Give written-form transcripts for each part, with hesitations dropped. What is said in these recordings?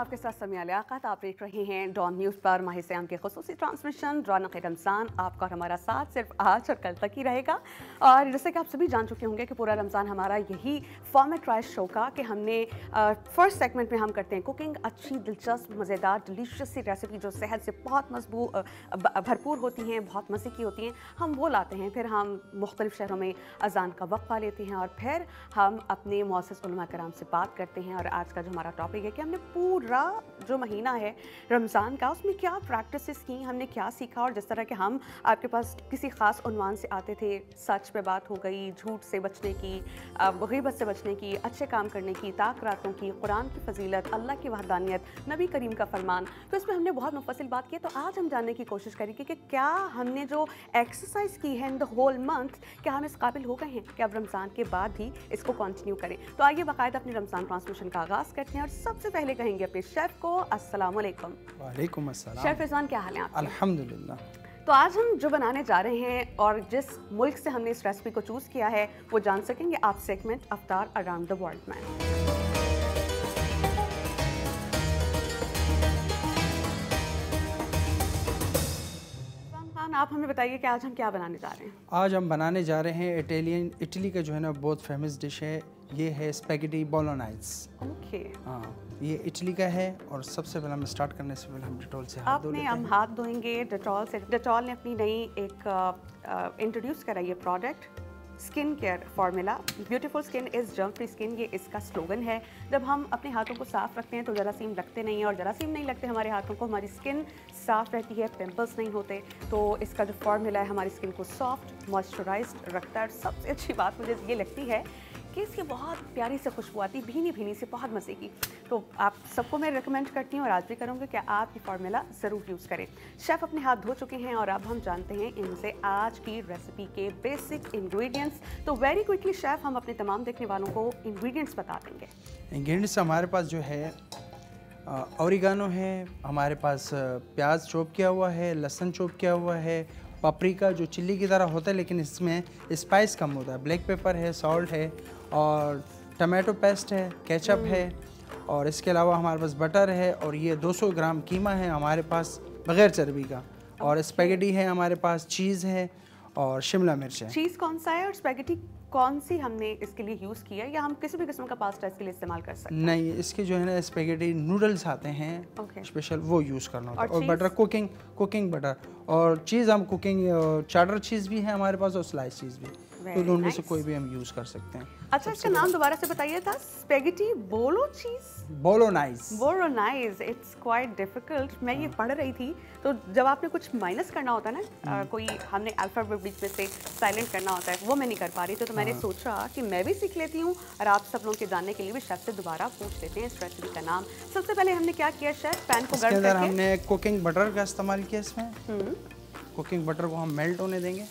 आपके साथ समिया लियाकत। आप देख रहे हैं डॉन न्यूज़ पर माह सियाम के खुसूसी ट्रांसमिशन रौनक रमज़ान। आपका और हमारा साथ सिर्फ आज और कल तक ही रहेगा। और जैसे कि आप सभी जान चुके होंगे कि पूरा रमज़ान हमारा यही फॉर्मेट रहा है शो का कि हमने फर्स्ट सेगमेंट में हम करते हैं कुकिंग, अच्छी दिलचस्प मज़ेदार डिलीशियस सी रेसिपी जो सेहत से बहुत भरपूर होती हैं, बहुत मज़े की होती हैं, हम वो लाते हैं। फिर हम मुख्तलिफ़ शहरों में अज़ान का वक्फ़ा लेते हैं और फिर हम अपने मुअस्सिस उलमा कराम से बात करते हैं। और आज का जो हमारा टॉपिक है कि हमने पूरा जो महीना है रमज़ान का उसमें क्या प्रैक्टिसेस की, हमने क्या सीखा। और जिस तरह के हम आपके पास किसी ख़ास उन्वान से आते थे, सच पे बात हो गई, झूठ से बचने की, गीबत से बचने की, अच्छे काम करने की, ताक रातों की, कुरान की फजीलत, अल्लाह की वहदानियत, नबी करीम का फरमान, तो इसमें हमने बहुत मुफस्सिल बात की। तो आज हम जानने की कोशिश करेंगे कि क्या हमने जो एक्सरसाइज की है इन द होल मंथ, क्या हम इस काबिल हो गए हैं कि अब रमज़ान के बाद भी इसको कंटिन्यू करें। तो आइए बाकायदा अपनी रमज़ान ट्रांसमिशन का आगाज़ करते हैं और सबसे पहले कहेंगे अपने शेफ़ को अस्सलाम वालेकुम। वालेकुम अस्सलाम। शेफ़ रिजवान, क्या हाल है आपके? अल्हम्दुलिल्लाह। तो आज हम जो बनाने जा रहे हैं और जिस मुल्क से हमने इस रेसिपी को चूज़ किया है वो जान सकेंगे आप segment Aftar around the world में। आप हमें बताइए कि आज हम क्या बनाने जा रहे हैं। आज हम बनाने जा रहे हैं इटली का जो है ना बहुत फेमस डिश है, ये है स्पेगेटी बोलोनाइज। ओके। हाँ, ये इटली का है। और सबसे पहले हम स्टार्ट करने से पहले हम डेटॉल से हाथ धो लेते हैं। हम हाथ धोएंगे डेटॉल से। डेटॉल ने अपनी नई एक इंट्रोड्यूस करा ये product, skin care formula, beautiful skin is germ free skin, ये इसका स्लोगन है। जब हम अपने हाथों को साफ़ रखते हैं तो जरासीम लगते नहीं हैं, और जरासीम नहीं लगते हमारे हाथों को, हमारी स्किन साफ़ रहती है, पिंपल्स नहीं होते। तो इसका जो फार्मूला है हमारी स्किन को सॉफ्ट मॉइस्चराइज्ड रखता है। और सबसे अच्छी बात मुझे ये लगती है कि इसकी बहुत प्यारी से खुशबू आती, भीनी भीनी से, बहुत मज़े की। तो आप सबको मैं रिकमेंड करती हूँ और आज भी करूँगी कि आप ये फार्मूला ज़रूर यूज़ करें। शेफ़ अपने हाथ धो चुके हैं और अब हम जानते हैं इनसे आज की रेसिपी के बेसिक इंग्रेडिएंट्स। तो वेरी क्विकली शेफ़, हम अपने तमाम देखने वालों को इंग्रेडिएंट्स बता देंगे। इंग्रेडिएंट्स हमारे पास जो है ओरिगानो है, हमारे पास प्याज चॉप किया हुआ है, लहसुन चॉप किया हुआ है, पापरिका जो चिल्ली की तरह होता है लेकिन इसमें स्पाइस कम होता है, ब्लैक पेपर है, सॉल्ट है, और टमाटो पेस्ट है, केचप है, और इसके अलावा हमारे पास बटर है, और ये 200 ग्राम कीमा है हमारे पास बग़ैर चर्बी का, और स्पेगेटी है हमारे पास, चीज़ है और शिमला मिर्च है। चीज़ कौन सा है और स्पेगेटी कौन सी हमने इसके लिए यूज़ किया, या हम किसी भी किस्म का पास्ता इसके लिए इस्तेमाल कर सकते हैं? नहीं, इसके जो है ना स्पेगेटी नूडल्स आते हैं स्पेशल, वो यूज़ करना होता है। और बटर कुकिंग बटर, और चीज़ हम कुकिंग चार्टर चीज़ भी है हमारे पास और स्लाइस चीज़ भी, तो दोनों में से कोई भी हम यूज़ कर सकते हैं। अच्छा, इसका नाम दोबारा से बताइए था। स्पेगेटी बोलो चीज़ बोलोनाइज। It's quite difficult. मैं ये पढ़ रही थी तो जब आपने कुछ माइनस करना होता है ना, कोई हमने अल्फाबेट बीच में से साइलेंट करना होता है, वो मैं नहीं कर पा रही थी। तो मैंने सोचा कि मैं भी सीख लेती हूँ और आप सब लोगों के जानने के लिए भी शेफ से दोबारा पूछ लेते हैं इस रेसिपी का नाम। सबसे पहले हमने क्या किया शेफ, पैन को गर्म करके हमने कुकिंग बटर का इस्तेमाल किया इसमें। कुकिंग बटर को हम मेल्ट होने देंगे।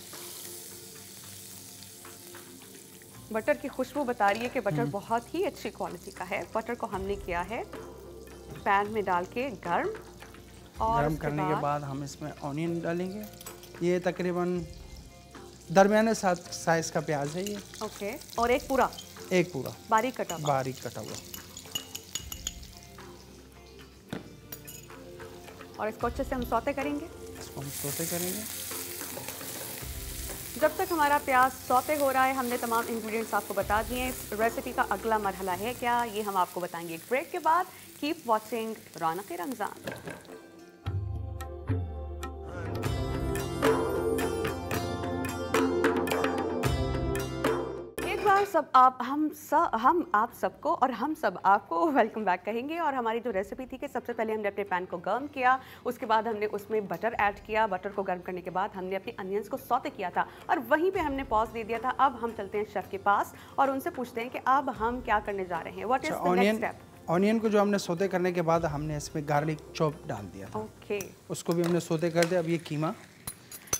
बटर की खुशबू बता रही है कि बटर बहुत ही अच्छी क्वालिटी का है। बटर को हमने किया है पैन में डाल के गर्म, और गर्म करने के बाद हम इसमें ऑनियन डालेंगे। ये तकरीबन दरमियाने साइज का प्याज है ये। ओके। और एक पूरा बारीक कटा हुआ। और इसको अच्छे से हम सौते करेंगे। जब तक हमारा प्याज सौते हो रहा है हमने तमाम इंग्रेडिएंट्स आपको बता दिए। इस रेसिपी का अगला मरहला है क्या, ये हम आपको बताएंगे एक ब्रेक के बाद। Keep watching Raunak Ramzan. सब हम आप सबको और हम सब आपको वेलकम बैक कहेंगे। और हमारी जो रेसिपी थी कि सबसे पहले हमने अपने पैन को गर्म किया, उसके बाद हमने उसमें बटर ऐड किया, बटर को गर्म करने के बाद हमने अपने अनियंस को सौते किया था और वहीं पे हमने पॉज दे दिया था। अब हम चलते हैं शेफ के पास और उनसे पूछते हैं कि अब हम क्या करने जा रहे हैं, what is the next step. Onion को जो हमने सौते करने के बाद हमने इसमें गार्लिक चॉप डाल दिया था। ओके। उसको भी हमने सौते कर दिया। अब ये कीमा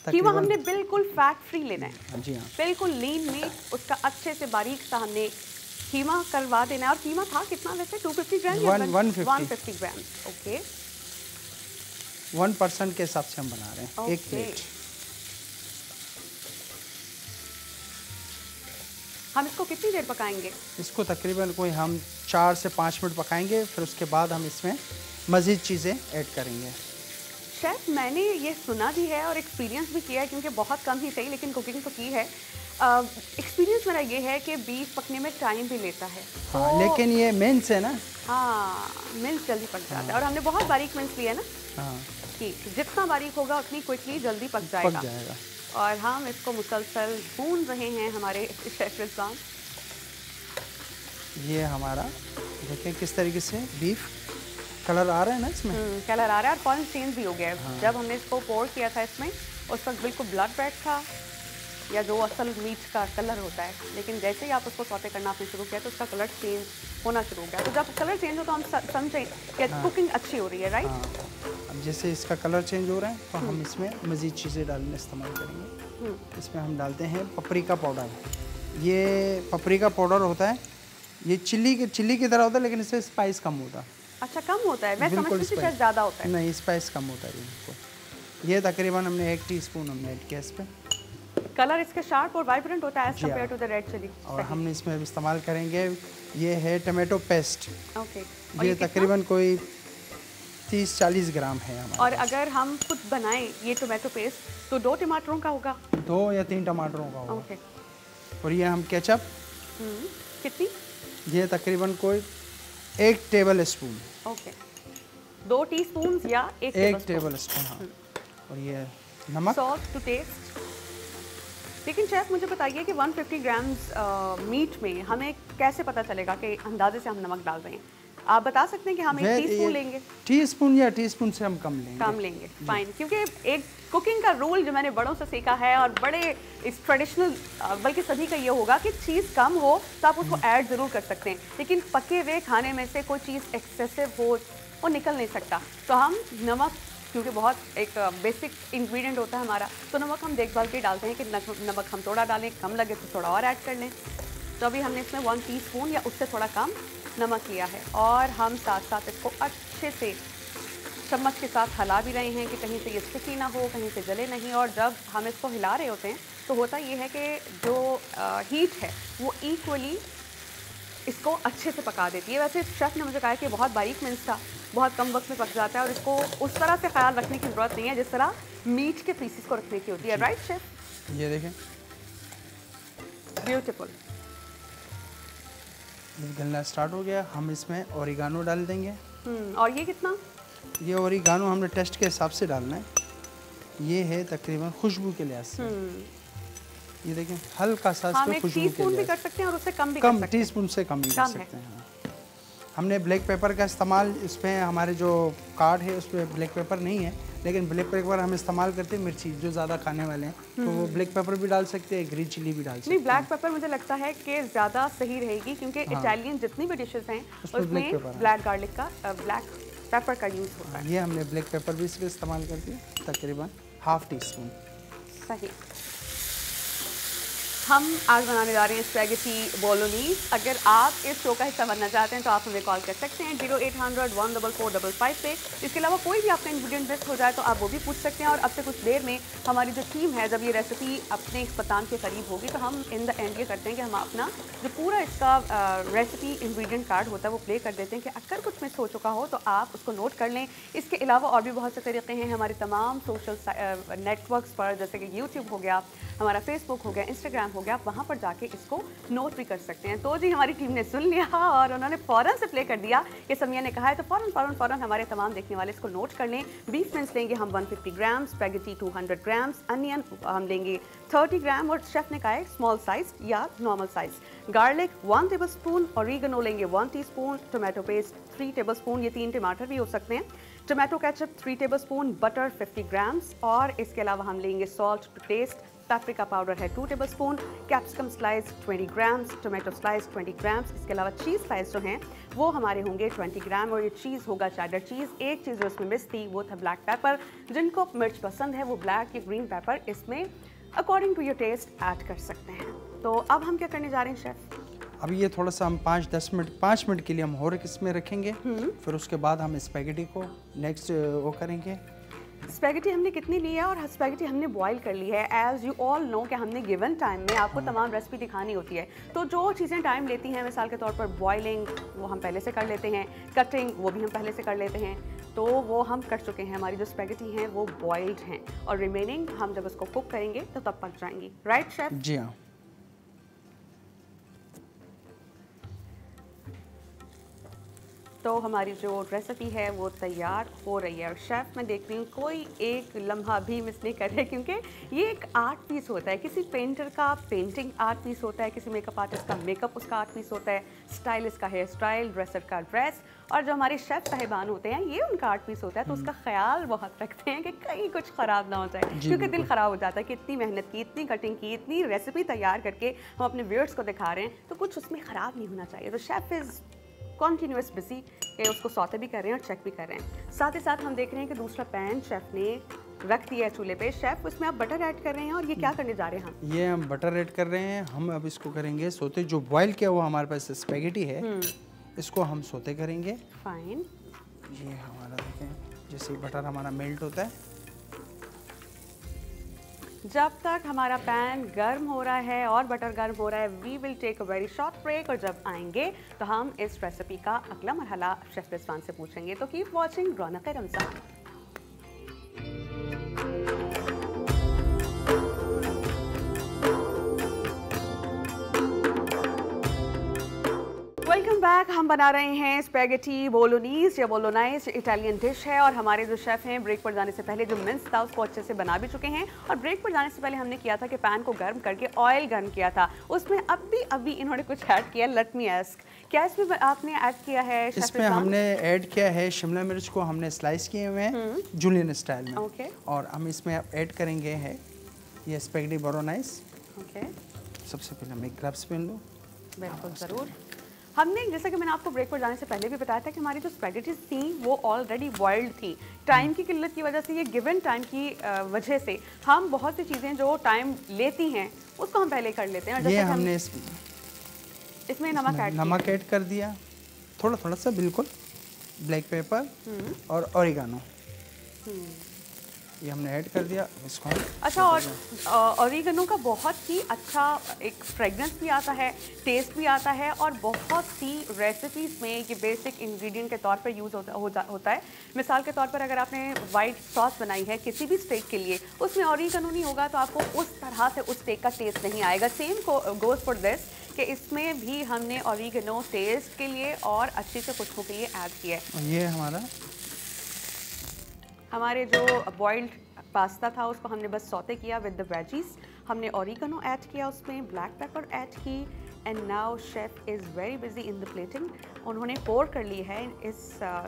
हमने बिल्कुल फैट फ्री लेना है। जी हाँ, बिल्कुल लीन मीट, उसका अच्छे से बारीक सा हमने कीमा करवा देना है। और कीमा था कितना वैसे, 250 ग्राम या 150 ग्राम? ओके। 1% के हिसाब से हम बना रहे हैं। एक प्लेट। हम इसको कितनी देर पकाएंगे? इसको तकरीबन कोई हम 4 से 5 मिनट पकाएंगे, फिर उसके बाद हम इसमें मज़ीद चीज़ें ऐड करेंगे। शेफ़, मैंने ये सुना भी है और एक्सपीरियंस भी किया है, क्योंकि बहुत कम ही सही लेकिन कुकिंग तो की है। एक्सपीरियंस मेरा ये है कि बीफ पकने में टाइम भी लेता है। हाँ, तो लेकिन ये मिन्स है ना। हाँ, मिन्स जल्दी पक जाता है और हमने बहुत बारीक मिन्स लिया है ना। हाँ, कि जितना बारीक होगा उतनी क्विकली जल्दी पक जाएगा। पक जाएगा। और हम इसको मुसलसल भून रहे हैं हमारे शेफ रिजवान। ये हमारा देखें किस तरीके से बीफ कलर आ रहा है ना इसमें। कलर आ रहा है और फ़ौरन चेंज भी हो गया है। हाँ। जब हमने इसको पोर किया था इसमें, उस वक्त बिल्कुल ब्लड रेड था, या जो असल मीट का कलर होता है, लेकिन जैसे ही आप उसको सौते करना आपने शुरू किया तो उसका कलर चेंज होना शुरू हो गया। तो जब कलर चेंज हो तो हम समझें कि कुकिंग अच्छी हो रही है, राइट? हाँ, अब जैसे इसका कलर चेंज हो रहा है तो हम इसमें मज़ीद चीज़ें डालने इस्तेमाल करेंगे। इसमें हम डालते हैं पपरिका पाउडर। ये पपरिका पाउडर होता है, ये चिल्ली की तरह होता है, लेकिन इससे स्पाइस कम होता है। अच्छा, कम होता है? मैं बिल्कुल समझती थी शायद ज़्यादा होता है। नहीं, स्पाइस कम होता है इसको। ये तकरीबन हमने 1 टीस्पून हमने ऐड किया इस पर। कलर इसका शार्प और वाइब्रेंट होता है as compare to the red chilli. और हमने इसमें इस्तेमाल करेंगे, ये है टमाटो पेस्ट। ओके। ये तकरीबन कोई 30-40 ग्राम है हमारा। और अगर हम खुद बनाएं ये टोमेटो पेस्ट तो 2 टमाटरों का होगा? 2 या 3 टमाटरों का होगा। ओके। और ये हम केचप, कितनी? ये तकरीबन कोई 1 टेबल स्पून। ओके। 2 टीस्पून या 1 टेबल स्पून। हाँ। और ये नमक, सॉल्ट टू टेस्ट। लेकिन शेफ मुझे बताइए कि 150 ग्राम्स मीट में हमें कैसे पता चलेगा कि अंदाजे से हम नमक डाल रहे हैं? आप बता सकते हैं कि हम 1 टीस्पून लेंगे? टीस्पून या टीस्पून से हम कम लेंगे। कम लेंगे, फाइन। क्योंकि एक कुकिंग का रूल जो मैंने बड़ों से सीखा है और बड़े इस ट्रेडिशनल, बल्कि सभी का ये होगा कि चीज़ कम हो तो आप उसको ऐड ज़रूर कर सकते हैं, लेकिन पके हुए खाने में से कोई चीज़ एक्सेसिव हो वो निकल नहीं सकता। तो हम नमक, क्योंकि बहुत एक बेसिक इंग्रेडिएंट होता है हमारा, तो नमक हम देखभाल के डालते हैं कि नमक हम थोड़ा डालें, कम लगे तो थोड़ा और ऐड कर लें। तो अभी हमने इसमें 1 टीस्पून या उससे थोड़ा कम नमक लिया है और हम साथ साथ इसको अच्छे से चम्मच के साथ हिला भी रहे हैं कि कहीं से ये स्टिकी ना हो, कहीं से जले नहीं। और जब हम इसको हिला रहे होते हैं तो होता ये है कि जो हीट है वो इक्वली इसको अच्छे से पका देती है। वैसे शेफ़ ने मुझे कहा कि बहुत बारीक मिन्स था, बहुत कम वक्त में पक जाता है और इसको उस तरह से ख्याल रखने की ज़रूरत नहीं है जिस तरह मीट के पीसेस को रखने की होती है, राइट शेफ़? ये देखें, ब्यूटीफुल। गलना स्टार्ट हो गया। हम इसमें ओरिगानो डाल देंगे। और ये कितना? ये ओरिगानो हमने टेस्ट के हिसाब से डालना है। ये है तकरीबन खुशबू के लिहाज से। ये देखें, हल्का सा इसमें खुशबू के लिए। टीस्पून भी कर सकते हैं और उससे कम भी कर सकते हैं। टीस्पून से कम भी कर सकते हैं। हमने ब्लैक पेपर का इस्तेमाल, इसमें हमारे जो कार्ड है उसमें ब्लैक पेपर नहीं है, लेकिन ब्लैक पेपर हम इस्तेमाल करते हैं मिर्ची जो ज़्यादा खाने वाले हैं, तो वो ब्लैक पेपर भी डाल सकते हैं, ग्रीन चिली भी डाल सकते हैं। नहीं, ब्लैक पेपर मुझे लगता है कि ज़्यादा सही रहेगी, क्योंकि इटालियन जितनी भी डिशेस हैं उसमें ब्लैक गार्लिक का, ब्लैक पेपर का यूज़ होता है। ये हमने ब्लैक पेपर भी इसमें इस्तेमाल कर दिया, तकरीबन 1/2 टीस्पून। सही। हम आज बनाने जा रहे हैं स्पैगेटी बोलोनीज। अगर आप इस शो का हिस्सा बनना चाहते हैं तो आप हमें कॉल कर सकते हैं 0800-144-555 पे। इसके अलावा कोई भी आपका इंग्रेडिएंट मिस हो जाए तो आप वो भी पूछ सकते हैं। और अब से कुछ देर में हमारी जो टीम है, जब ये रेसिपी अपने इख्तिताम के करीब होगी तो हम इन द एंड ये करते हैं कि हम अपना जो पूरा इसका रेसिपी इंग्रेडिएंट कार्ड होता है वो प्ले कर देते हैं कि अगर कुछ मिस हो चुका हो तो आप उसको नोट कर लें। इसके अलावा और भी बहुत से तरीके हैं हमारे तमाम सोशल नेटवर्क्स पर, जैसे कि यूट्यूब हो गया, हमारा फेसबुक हो गया, इंस्टाग्राम हो गया, आप वहाँ पर जाके इसको नोट भी कर सकते हैं। तो जी हमारी टीम ने सुन लिया और उन्होंने फ़ौरन से प्ले कर दिया कि समिया ने कहा है, तो फ़ौरन हमारे तमाम देखने वाले इसको नोट कर लें। बीफ मिन्स लेंगे हम 150 ग्राम, स्पैगेटी 200 ग्राम्स, अनियन हम लेंगे 30 ग्राम और शेफ़ ने कहा है स्मॉल साइज या normal size, garlic 1 tablespoon, oregano लेंगे 1 teaspoon, tomato paste 3 tablespoon, ये 3 टमाटर भी हो सकते हैं, tomato ketchup 3 tablespoon, butter 50 grams और इसके अलावा हम लेंगे salt to taste, paprika powder है 2 tablespoon, capsicum slice 20 grams, tomato slice 20 grams. इसके अलावा चीज़ स्लाइस जो हैं वो हमारे होंगे 20 ग्राम और ये चीज़ होगा चेडर चीज़। एक चीज़ जो इसमें मिस थी वो था ब्लैक पेपर। जिनको मिर्च पसंद है वो ब्लैक या ग्रीन पेपर इसमें according to your taste add कर सकते हैं। तो अब हम क्या करने जा रहे हैं शेफ़? अभी ये थोड़ा सा हम 5 मिनट के लिए हम और इसमें रखेंगे, फिर उसके बाद हम स्पैगेटी को नेक्स्ट वो करेंगे, स्पैगेटी हमने कितनी ली है और स्पैगेटी हमने बॉईल कर ली है। एज यू ऑल नो कि हमने गिवन टाइम में आपको तमाम रेसिपी दिखानी होती है, तो जो चीज़ें टाइम लेती हैं, मिसाल के तौर पर बॉइलिंग वो हम पहले से कर लेते हैं, कटिंग वो भी हम पहले से कर लेते हैं, तो वो हम कर चुके हैं। हमारी जो स्पैगेटी हैं वो बॉइल्ड हैं और रिमेनिंग हम जब उसको कुक करेंगे तो तब पक जाएंगी। Right chef? जी हाँ। तो हमारी जो रेसिपी है वो तैयार हो रही है और शेफ़ मैं देख रही हूँ कोई एक लम्हा भी मिस नहीं कर रहे, क्योंकि ये एक आर्ट पीस होता है। किसी पेंटर का पेंटिंग आर्ट पीस होता है, किसी मेकअप आर्टिस्ट का मेकअप उसका आर्ट पीस होता है, स्टाइलिस्ट का हेयर स्टाइल, ड्रेसर का ड्रेस, और जो हमारे शेफ़ साहिबान होते हैं ये उनका आर्ट पीस होता है। तो उसका ख्याल बहुत रखते हैं कि कहीं कुछ ख़राब ना हो जाए, क्योंकि दिल ख़राब हो जाता है कि इतनी मेहनत की, इतनी कटिंग की, इतनी रेसिपी तैयार करके हम अपने व्यूअर्स को दिखा रहे हैं, तो कुछ उसमें ख़राब नहीं होना चाहिए। तो शेफ़ इज़ कॉन्टीन्यूस बिजी कि उसको सौते भी कर रहे हैं और चेक भी कर रहे हैं। साथ ही साथ हम देख रहे हैं कि दूसरा पैन शेफ़ ने रख दिया है चूल्हे पे। शेफ़ उसमें आप बटर ऐड कर रहे हैं और ये क्या करने जा रहे हैं हम? ये हम बटर ऐड कर रहे हैं। हम अब इसको करेंगे सोते। जो बॉईल किया हुआ हमारे पास स्पैगेटी है इसको हम सोते करेंगे। फाइन। ये हमारा देखें जैसे बटर हमारा मेल्ट होता है। जब तक हमारा पैन गर्म हो रहा है और बटर गर्म हो रहा है, we will take a very short break, और जब आएंगे तो हम इस रेसिपी का अगला मरहला शेफ रिजवान से पूछेंगे। तो keep watching Raunak Ramzan. Welcome back. हम बना रहे हैं स्पैगेटी बोलोनीज या बोलोनाइज, इटालियन डिश है, और हमारे जो शेफ़ हैं ब्रेक पर जाने से पहले जो मिन्स था उसको अच्छे से बना भी चुके हैं। और ब्रेक पर जाने से पहले हमने किया था कि पैन को गर्म करके ऑयल गर्म किया था, उसमें अभी इन्होंने कुछ ऐड किया। लेट मी आस्क, क्या इसमें आपने ऐड किया है? इसमें हमने ऐड किया है शिमला मिर्च को हमने स्लाइस किए हुए हैं जूलियन स्टाइल में। ओके। और हम इसमें ऐड करेंगे है ये स्पैगेटी बोलोनाइज। ओके। सबसे पहले हम एक ग्लव्स पहन लो। बिल्कुल ज़रूर। हमने जैसा कि मैंने आपको ब्रेक पर जाने से पहले भी बताया था कि हमारी जो स्पैगेटीज थी वो ऑलरेडी बॉइल्ड थी। टाइम की किल्लत की वजह से, ये गिवन टाइम की वजह से हम बहुत सी चीज़ें जो टाइम लेती हैं उसको हम पहले कर लेते हैं। और ये जैसे हमने इसमें नमक ऐड कर दिया, थोड़ा सा, बिल्कुल। ब्लैक पेपर और ओरिगानो ये हमने ऐड कर दिया इसको। अच्छा, और ओरिगेनो का बहुत ही अच्छा एक फ्रेगरेंस भी आता है, टेस्ट भी आता है, और बहुत सी रेसिपीज़ में ये बेसिक इंग्रेडिएंट के तौर पर यूज़ होता है। मिसाल के तौर पर अगर आपने वाइट सॉस बनाई है किसी भी स्टेक के लिए, उसमें ओरिगेनो नहीं होगा तो आपको उस तरह से उस स्टेक का टेस्ट नहीं आएगा। सेम गोज़ फॉर दिस कि इसमें भी हमने ओरिगेनो टेस्ट के लिए और अच्छी से खुशबू के लिए ऐड किया है। ये हमारे जो बॉइल्ड पास्ता था उसको हमने बस सौते किया विद द वेजीज। हमने ओरिगेनो ऐड किया, उसमें ब्लैक पेपर ऐड की, and now chef is very busy in the plating. उन्होंने पोर कर ली है इस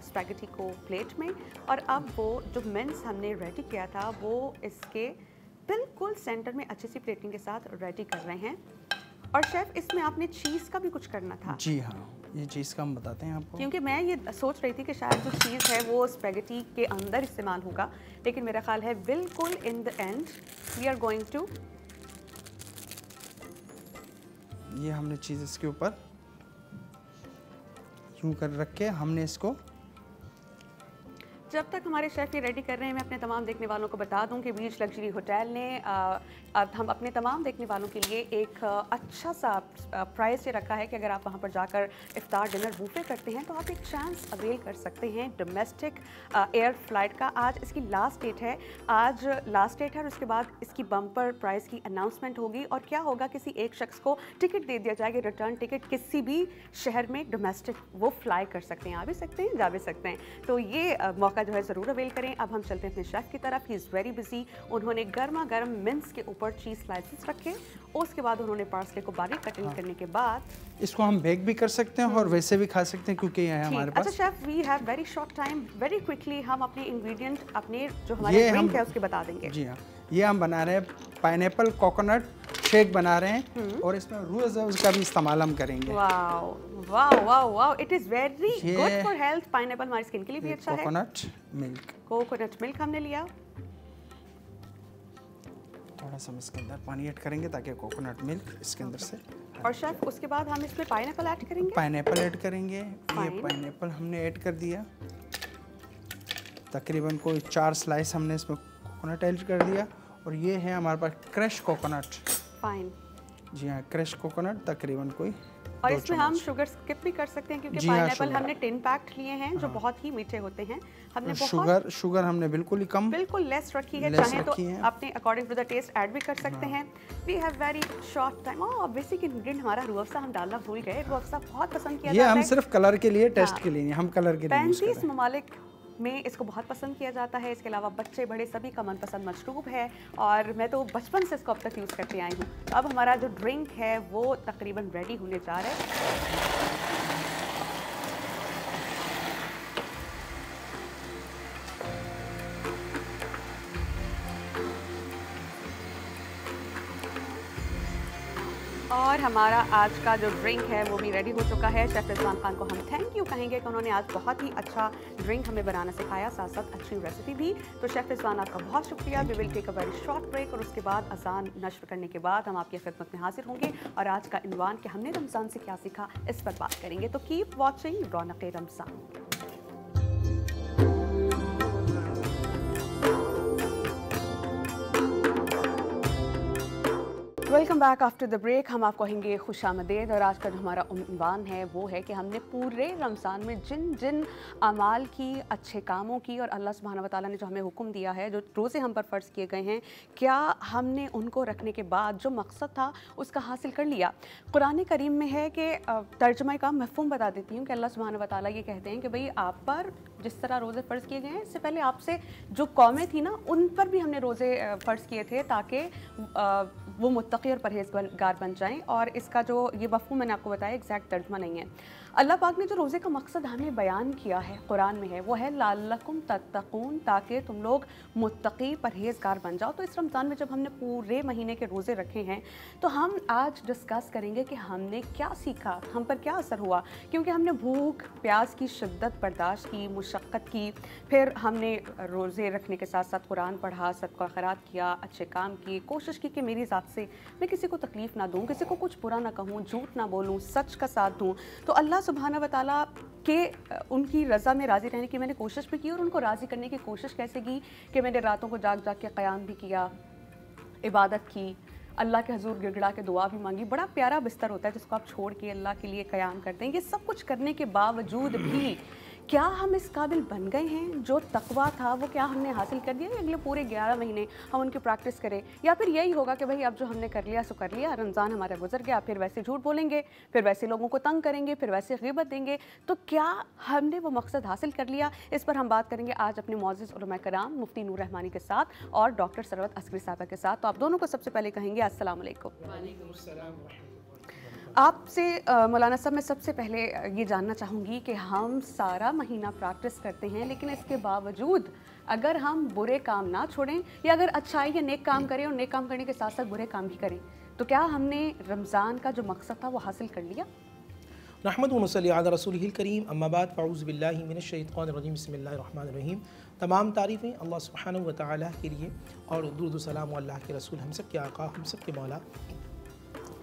स्पैगेटी को प्लेट में, और अब वो जो मिन्स हमने रेडी किया था वो इसके बिल्कुल सेंटर में अच्छी सी प्लेटिंग के साथ रेडी कर रहे हैं। और शेफ इसमें आपने चीज़ का भी कुछ करना था। जी हाँ, ये चीज़ का हम बताते हैं आपको, क्योंकि मैं ये सोच रही थी कि शायद जो चीज़ है वो स्पैगेटी के अंदर इस्तेमाल होगा, लेकिन मेरा ख्याल है बिल्कुल in the end we are going to. ये हमने चीज़ इसके ऊपर यूं कर रख के हमने इसको, जब तक हमारे शेफ़ ये रेडी कर रहे हैं, मैं अपने तमाम देखने वालों को बता दूं कि बीच लग्जरी होटल ने अब हम अपने तमाम देखने वालों के लिए एक अच्छा सा प्राइस ये रखा है कि अगर आप वहां पर जाकर इफ्तार डिनर बूफे करते हैं तो आप एक चांस अवेल कर सकते हैं डोमेस्टिक एयर फ्लाइट का। आज इसकी लास्ट डेट है, और उसके बाद इसकी बम्पर प्राइस की अनाउंसमेंट होगी। और क्या होगा, किसी एक शख्स को टिकट दे दिया जाएगा, रिटर्न टिकट, किसी भी शहर में डोमेस्टिक वो फ्लाई कर सकते हैं, आ भी सकते हैं, जा भी सकते हैं। तो ये मौका जो है ज़रूर अवेल करें। अब हम चलते हैं अपने शेफ़ की तरफ। He is very busy. उन्होंने गर्मा गर्म मिन्स के ऊपर चीज़ स्लाइसेस रखे, उसके बाद उन्होंने पार्सले को बारीक कटिंग करने के बाद इसको हम बेक भी कर सकते हैं और वैसे भी खा सकते हैं, क्योंकि ये है हमारे पास। अच्छा chef, we have very short time, very quickly हम अपने इंग्रेडिएंट, अपने जो हमारे ड्रिंक है उसके बता देंगे। जी हाँ, ये हम बना रहे हैं पाइनएप्पल कोकोनट शेक बना रहे हैं, और इसमें रूह अफ़ज़ा का भी इस्तेमाल हम करेंगे। Wow wow wow wow, it is very good for health. Pineapple हमारी स्किन के लिए भी अच्छा है। कोकोनट मिल्क हमने लिया, थोड़ा सा इसके अंदर पानी ऐड करेंगे ताकि कोकोनट मिल्क इसके अंदर से। और शेफ उसके बाद हम इसमें पाइनएप्पल ऐड करेंगे। पाइनएप्पल ऐड करेंगे। ये पाइनएप्पल हमने ऐड कर दिया तकरीबन कोई 4 स्लाइस हमने इसमें कोकोनट ऐड कर दिया। और ये है हमारे पास क्रश कोकोनट। फाइन। जी हाँ, क्रश कोकोनट तकरीबन कोई और 2 इसमें हम चम्मच। शुगर स्किप भी कर सकते हैं क्योंकि जी हाँ, पाइनएप्पल शुगर। हमने 10 पैक लिए हैं जो बहुत ही मीठे होते हैं। हमने शुगर हमने बिल्कुल ही कम, बिल्कुल लेस रखी है, लेस चाहे तो रखी है। अपने according to the taste add भी कर सकते हैं। We have very short time. और बेसिक इंग्रेडिएंट हमारा रूह अफ़ज़ा हम डालना भूल गए। रूह अफ़ज़ा बहुत पसंद किया ये जाता हम है। सिर्फ कलर के लिए, टेस्ट हाँ। के लिए नहीं, हम कलर के लिए यूज़ कर 35 रहे हैं। ममालिक में इसको बहुत पसंद किया जाता है। इसके अलावा बच्चे बड़े सभी का मनपसंद मशरूब है और मैं तो बचपन से इसको अब तक यूज़ करती आई हूँ। अब हमारा जो ड्रिंक है वो तकरीबन रेडी होने जा रहा है। और हमारा आज का जो ड्रिंक है वो भी रेडी हो चुका है। शेफ़ रिजवान खान को हम थैंक यू कहेंगे कि उन्होंने आज बहुत ही अच्छा ड्रिंक हमें बनाना सिखाया, साथ साथ अच्छी रेसिपी भी। तो शेफ़ रिजवान आपका बहुत शुक्रिया। We will take a very short break और उसके बाद अज़ान नश्र करने के बाद हम आपकी खिदमत में हाजिर होंगे और आज का इन्वान कि हमने रमज़ान से क्या सीखा इस पर बात करेंगे। तो keep watching Raunaq Ramzan. Welcome back after the break. हम आपको कहेंगे खुशामदीद और आज का जो हमारा उन्वान है वो है कि हमने पूरे रमज़ान में जिन जिन अमाल की, अच्छे कामों की और अल्लाह सुब्हानहू व तआला ने जो हमें हुक्म दिया है, जो रोज़े हम पर फ़र्ज़ किए गए हैं, क्या हमने उनको रखने के बाद जो मकसद था उसका हासिल कर लिया। कुरान करीम में है कि तर्जुमा का मफ़हूम बता देती हूँ कि अल्लाह सुब्हानहू व तआला ये कहते हैं कि भाई आप पर जिस तरह रोज़े फ़र्ज़ किए गए हैं, इससे पहले आपसे जो कौमें थी ना उन पर भी हमने रोज़े फ़र्ज़ किए थे ताकि वो मुत्तक़ी और परहेज़गार बन जाएं। और इसका जो ये मफ़हूम मैंने आपको बताया एग्जैक्ट तर्जुमा नहीं है। अल्लाह पाक ने जो रोज़े का मकसद हमें बयान किया है कुरान में है वो है लअल्लकुम तत्तक़ून, ताकि तुम लोग मुत्तक़ी परहेज़गार बन जाओ। तो इस रमज़ान में जब हमने पूरे महीने के रोज़े रखे हैं तो हम आज डिस्कस करेंगे कि हमने क्या सीखा, हम पर क्या असर हुआ। क्योंकि हमने भूख प्यास की शिद्दत बर्दाश्त की, मुशक्क़त की, फिर हमने रोज़े रखने के साथ साथ कुरान पढ़ा, सदका खैरात किया, अच्छे काम किए, कोशिश की कि मेरी ज़ात से मैं किसी को तकलीफ़ ना दूँ, किसी को कुछ बुरा ना कहूँ, झूठ ना बोलूँ, सच का साथ दूँ। तो अल्लाह सुब्हानहू व तआला के उनकी रज़ा में राज़ी रहने की मैंने कोशिश भी की और उनको राज़ी करने की कोशिश कैसे की कि मैंने रातों को जाग जाग के क़याम भी किया, इबादत की, अल्लाह के हजूर गिड़गिड़ा के दुआ भी मांगी। बड़ा प्यारा बिस्तर होता है जिसको आप छोड़ के अल्लाह के लिए क़याम करते हैं। ये सब कुछ करने के बावजूद भी क्या हम इस काबिल बन गए हैं? जो तकवा था वो क्या हमने हासिल कर दिया? अगले पूरे 11 महीने हम उनकी प्रैक्टिस करें, या फिर यही होगा कि भाई अब जो हमने कर लिया सो कर लिया, रमज़ान हमारा गुजर गया, फिर वैसे झूठ बोलेंगे, फिर वैसे लोगों को तंग करेंगे, फिर वैसे ग़ीबत देंगे। तो क्या हमने वो मकसद हासिल कर लिया? इस पर हम बात करेंगे आज अपने मौज़िज़ उलमा कराम मुफ्ती नूर रहमानी के साथ और डॉक्टर सरवत अस्करी साहबा के साथ। तो आप दोनों को सबसे पहले कहेंगे अस्सलाम वालेकुम। आपसे मौलाना साहब मैं सबसे पहले ये जानना चाहूँगी कि हम सारा महीना प्रैक्टिस करते हैं लेकिन इसके बावजूद अगर हम बुरे काम ना छोड़ें या अगर अच्छाई या नेक काम करें और नेक काम करने के साथ साथ बुरे काम भी करें, तो क्या हमने रमज़ान का जो मकसद था वो हासिल कर लिया? नहमदुहु व नसल्ली अला रसूलिहिल करीम, अम्मा बाद, फ़अऊज़ु बिल्लाहि मिनश शैतानिर रजीम, बिस्मिल्लाहिर रहमानिर रहीम। तमाम तारीफ़ें अल्लाह सुब्हानहू व तआला के लिए और दुरूद व सलाम अल्लाह के रसूल, हम सब के आका, हम सब के मौला,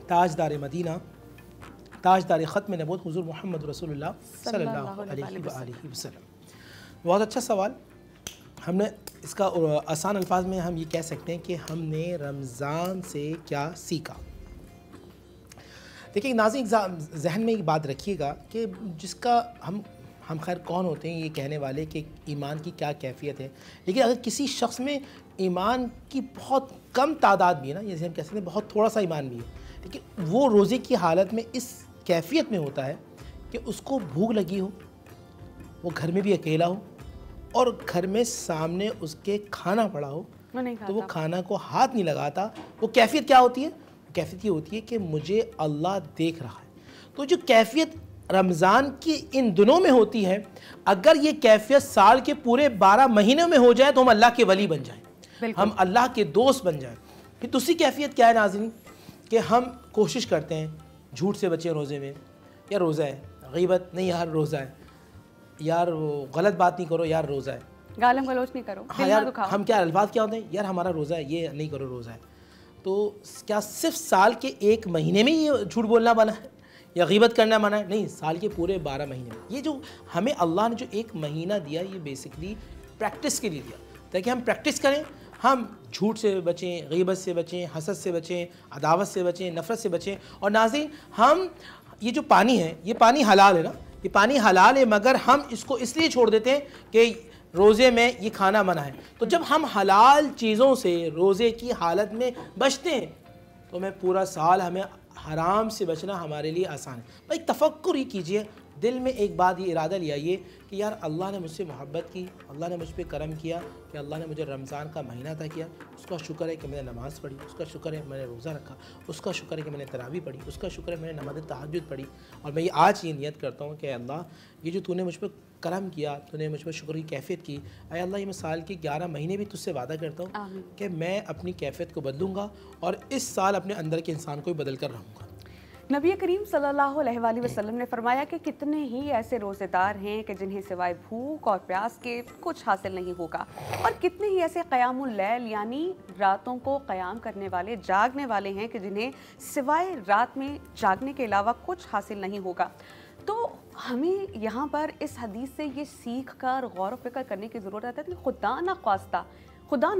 ताजदार मदीना, ताजदार ख़त्म नबूवत हुज़ूर मोहम्मद रसूलुल्लाह सल्लल्लाहु अलैहि वसल्लम। बहुत अच्छा सवाल। हमने इसका आसान अल्फाज में हम ये कह सकते हैं कि हमने रमज़ान से क्या सीखा। देखिए नाज़रीन, जहन में एक बात रखिएगा कि जिसका हम खैर कौन होते हैं ये कहने वाले कि ईमान की क्या कैफियत है, लेकिन अगर किसी शख्स में ईमान की बहुत कम तादाद भी है ना, जैसे हम कह सकते हैं बहुत थोड़ा सा ईमान भी है, लेकिन वो रोज़े की हालत में इस कैफियत में होता है कि उसको भूख लगी हो, वो घर में भी अकेला हो और घर में सामने उसके खाना पड़ा हो तो वो खाना को हाथ नहीं लगाता। वो कैफियत क्या होती है? कैफियत ये होती है कि मुझे अल्लाह देख रहा है। तो जो कैफियत रमज़ान की इन दिनों में होती है, अगर ये कैफियत साल के पूरे 12 महीनों में हो जाए तो हम अल्लाह के वली बन जाएं, हम अल्लाह के दोस्त बन जाएं। फिर दूसरी कैफियत क्या है नाज़रीन, कि हम कोशिश करते हैं झूठ से बचें रोज़े में, यार रोज़ा है, ग़ीबत नहीं यार रोज़ा है, यार वो गलत बात नहीं करो यार रोज़ा है, गालम गलोच नहीं करो, हाँ यार हम क्या अल्फाज क्या होते हैं, यार हमारा रोज़ा है, ये नहीं करो रोज़ा है। तो क्या सिर्फ साल के 1 महीने में ये झूठ बोलना मना है या ग़ीबत करना मना है? नहीं, साल के पूरे 12 महीने। ये जो हमें अल्लाह ने जो 1 महीना दिया, ये बेसिकली प्रैक्टिस के लिए दिया, ताकि हम प्रैक्टिस करें, हम झूठ से बचें, गीबत से बचें, हसद से बचें, अदावत से बचें, नफ़रत से बचें। और नाज़रीन, हम ये जो पानी है, ये पानी हलाल है ना, ये पानी हलाल है, मगर हम इसको इसलिए छोड़ देते हैं कि रोज़े में ये खाना मना है। तो जब हम हलाल चीज़ों से रोज़े की हालत में बचते हैं तो मैं पूरा साल हमें हराम से बचना हमारे लिए आसान है। भाई तफक्कुर ही कीजिए, दिल में एक बात ये इरादा ले आइए कि यार अल्लाह ने मुझसे मोहब्बत की, अल्लाह ने मुझ पर करम किया कि अल्लाह ने मुझे रमज़ान का महीना अता किया। उसका शुक्र है कि मैंने नमाज़ पढ़ी, उसका शुक्र है मैंने रोज़ा रखा, उसका शुक्र है कि मैंने तरावी पढ़ी, उसका शुक्र है मैंने नमाज़ तहज्जुद पढ़ी। और मैं ये आज ये नियत करता हूँ कि अल्लाह, ये जो तूने मुझ पर करम किया, तूने मुझ पर शुक्र की कैफियत की, अय अल्लाह ये मैं साल के 11 महीने भी तुझसे वादा करता हूँ कि मैं अपनी कैफियत को बदलूँगा और इस साल अपने अंदर के इंसान को ही बदल कर रहूँगा। नबी करीम सल्लल्लाहु अलैहि वसल्लम ने फरमाया कि कितने ही ऐसे रोज़ेदार हैं कि जिन्हें सिवाय भूख और प्यास के कुछ हासिल नहीं होगा, और कितने ही ऐसे क़यामुल लैल यानी रातों को क़याम करने वाले, जागने वाले हैं कि जिन्हें सिवाय रात में जागने के अलावा कुछ हासिल नहीं होगा। तो हमें यहाँ पर इस हदीस से ये सीख कर गौर व फिक्र करने की ज़रूरत है कि खुदा न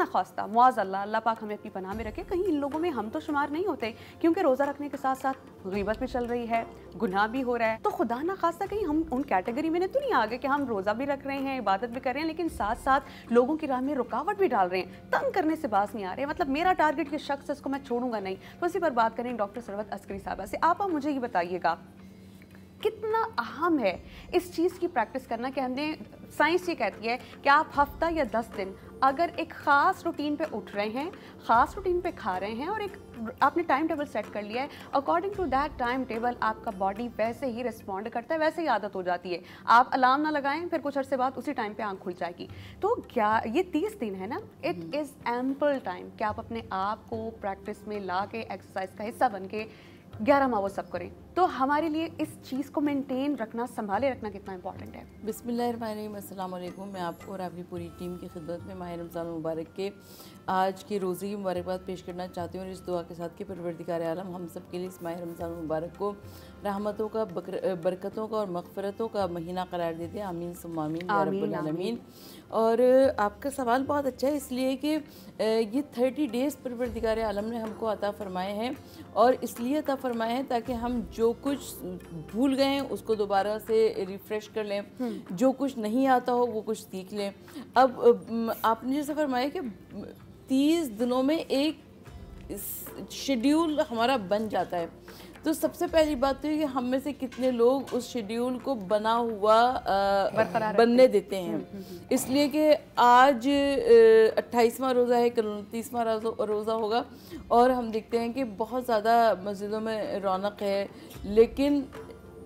ख्वास्ता मुआज़ अल्लाह पाक हमें अपनी पनाह में रखे, कहीं इन लोगों में हम तो शुमार नहीं होते, क्योंकि रोज़ा रखने के साथ साथ ग़ीबत भी चल रही है, गुनाह भी हो रहा है। तो खुदा न ख्वास्ता कहीं हम उन कैटेगरी में तो नहीं आ गए कि हम रोज़ा भी रख रहे हैं, इबादत भी कर रहे हैं, लेकिन साथ साथ लोगों की राह में रुकावट भी डाल रहे हैं, तंग करने से बाज नहीं आ रहे। मतलब मेरा टारगेट ये शख्स है, इसको मैं छोड़ूंगा नहीं। तो इसी पर बात करें डॉक्टर सरवत अस्करी साहबा से। आप मुझे ये बताइएगा कितना अहम है इस चीज़ की प्रैक्टिस करना कि हमने, साइंस ये कहती है कि आप हफ्ता या 10 दिन अगर एक ख़ास रूटीन पे उठ रहे हैं, ख़ास रूटीन पे खा रहे हैं और एक आपने टाइम टेबल सेट कर लिया है, according to that time table आपका बॉडी वैसे ही रिस्पॉन्ड करता है, वैसे ही आदत हो जाती है। आप अलार्म ना लगाएं, फिर कुछ अर्से बाद उसी टाइम पे आँख खुल जाएगी। तो क्या ये 30 दिन है ना, इट इज़ एम्पल टाइम कि आप अपने आप को प्रैक्टिस में ला के एक्सरसाइज का हिस्सा बन के 11 माह वो सब करें। तो हमारे लिए इस चीज़ को मेंटेन रखना, संभाले रखना कितना इंपॉर्टेंट है? बिस्मिल्लाहिर्रहमानिर्रहीम, अस्सलाम वालेकुम। मैं आपको और आपकी पूरी टीम की खिदमत में माह रमज़ान मुबारक के आज के रोज़े की मुबारकबाद पेश करना चाहती हूँ, और इस दुआ के साथ कि परवरदिगार आलम हम सब के लिए इस माह रमज़ान मुबारक को रहमतों का, बरकतों का और मग़फ़िरतों का महीना करार देते हैं। आमीन सुम्मा आमीन या रब्बुल आलमीन। और आपका सवाल बहुत अच्छा है, इसलिए कि ये 30 डेज़ परवरदिगार आलम ने हमको अता फ़रमाए हैं, और इसलिए अता फ़रमाए हैं ताकि हम जो कुछ भूल गए हैं उसको दोबारा से रिफ़्रेश कर लें, जो कुछ नहीं आता हो वो कुछ सीख लें। अब आपने जैसे फरमाया कि 30 दिनों में एक शेड्यूल हमारा बन जाता है, तो सबसे पहली बात तो ये कि हम में से कितने लोग उस शेड्यूल को बना हुआ बनने देते हैं। इसलिए कि आज 28वां रोज़ा है, कल 29वां रोज़ा होगा, और हम देखते हैं कि बहुत ज़्यादा मस्जिदों में रौनक है, लेकिन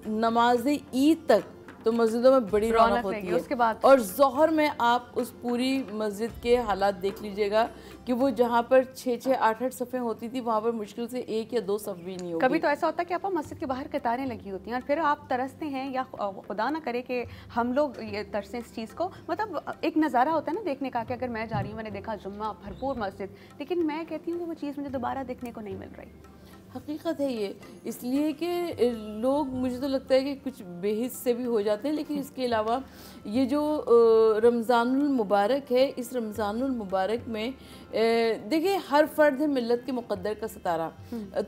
नमाज ईद तक तो मस्जिदों में बड़ी रौनक होती है। उसके बाद और ज़ोहर में आप उस पूरी मस्जिद के हालात देख लीजिएगा कि वो जहाँ पर 6-6, 8-8 सफ़ें होती थी, वहाँ पर मुश्किल से 1 या 2 सफ़ भी नहीं होगी। कभी तो ऐसा होता है कि आप मस्जिद के बाहर कतारें लगी होती हैं और फिर आप तरसते हैं, या खुदा ना करे कि हम लोग ये तरसें इस चीज़ को। मतलब एक नज़ारा होता है ना देखने का कि अगर मैं जा रही हूँ, मैंने देखा जुम्मा भरपूर मस्जिद, लेकिन मैं कहती हूँ कि वो चीज़ मुझे दोबारा देखने को नहीं मिल रही। हकीकत है ये, इसलिए कि लोग, मुझे तो लगता है कि कुछ बेहिस से भी हो जाते हैं, लेकिन इसके अलावा ये जो रमज़ानुल मुबारक है, इस रमज़ानुल मुबारक में देखिए हर फ़र्द है मिल्लत के मुक़द्दर का सितारा।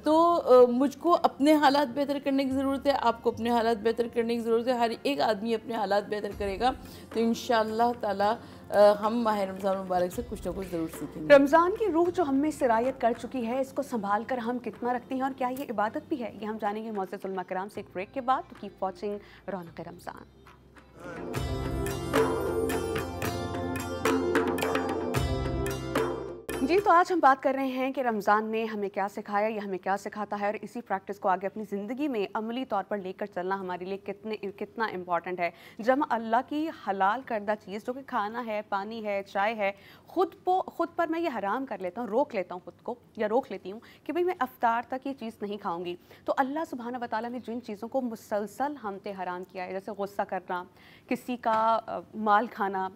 तो मुझको अपने हालात बेहतर करने की ज़रूरत है, आपको अपने हालात बेहतर करने की ज़रूरत है। हर एक आदमी अपने हालात बेहतर करेगा तो इंशाअल्लाह ताला हम माह रमज़ान मुबारक से कुछ ना कुछ ज़रूर सीखेंगे। रमज़ान की रूह जो हमें सिरायत कर चुकी है, इसको संभाल कर हम कितना रखते हैं और क्या ये इबादत भी है, ये हम जानेंगे मौज़ूद उलमा किराम से एक ब्रेक के बाद। तो कीप वॉचिंग रौनक रमज़ान। जी, तो आज हम बात कर रहे हैं कि रमज़ान ने हमें क्या सिखाया, या हमें क्या सिखाता है, और इसी प्रैक्टिस को आगे अपनी ज़िंदगी में अमली तौर पर लेकर चलना हमारे लिए कितना इम्पॉर्टेंट है। जब हम अल्लाह की हलाल करदा चीज़ जो कि खाना है, पानी है, चाय है, खुद पर मैं ये हराम कर लेता हूँ, रोक लेता हूँ खुद को, या रोक लेती हूँ कि भाई मैं अफ्तार तक ये चीज़ नहीं खाऊंगी, तो अल्लाह सुब्हाना व तआला ने जिन चीज़ों को मुसलसल हम पे हराम किया है, जैसे गुस्सा करना, किसी का माल खाना,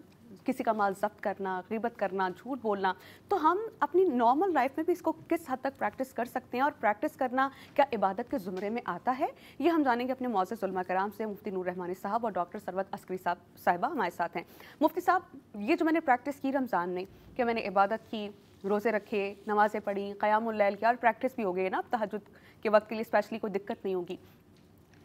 किसी का माल जब्त करना, ग़ीबत करना, झूठ बोलना, तो हम अपनी नॉर्मल लाइफ में भी इसको किस हद तक प्रैक्टिस कर सकते हैं और प्रैक्टिस करना क्या इबादत के ज़ुमरे में आता है, ये हम जानेंगे अपने मौज़िज़ उलमा कराम से। मुफ्ती नूर रहमानी साहब और डॉक्टर सरवत अस्करी साहिबा हमारे साथ हैं। मुफ्ती साहब, ये जो मैंने प्रैक्टिस की रमज़ान में कि मैंने इबादत की, रोज़े रखे, नमाज़ें पढ़ी, क़यामुल लैल किया और प्रैक्टिस भी हो गई है ना, अब तहज्जुद के वक्त के लिए स्पेशली कोई दिक्कत नहीं होगी।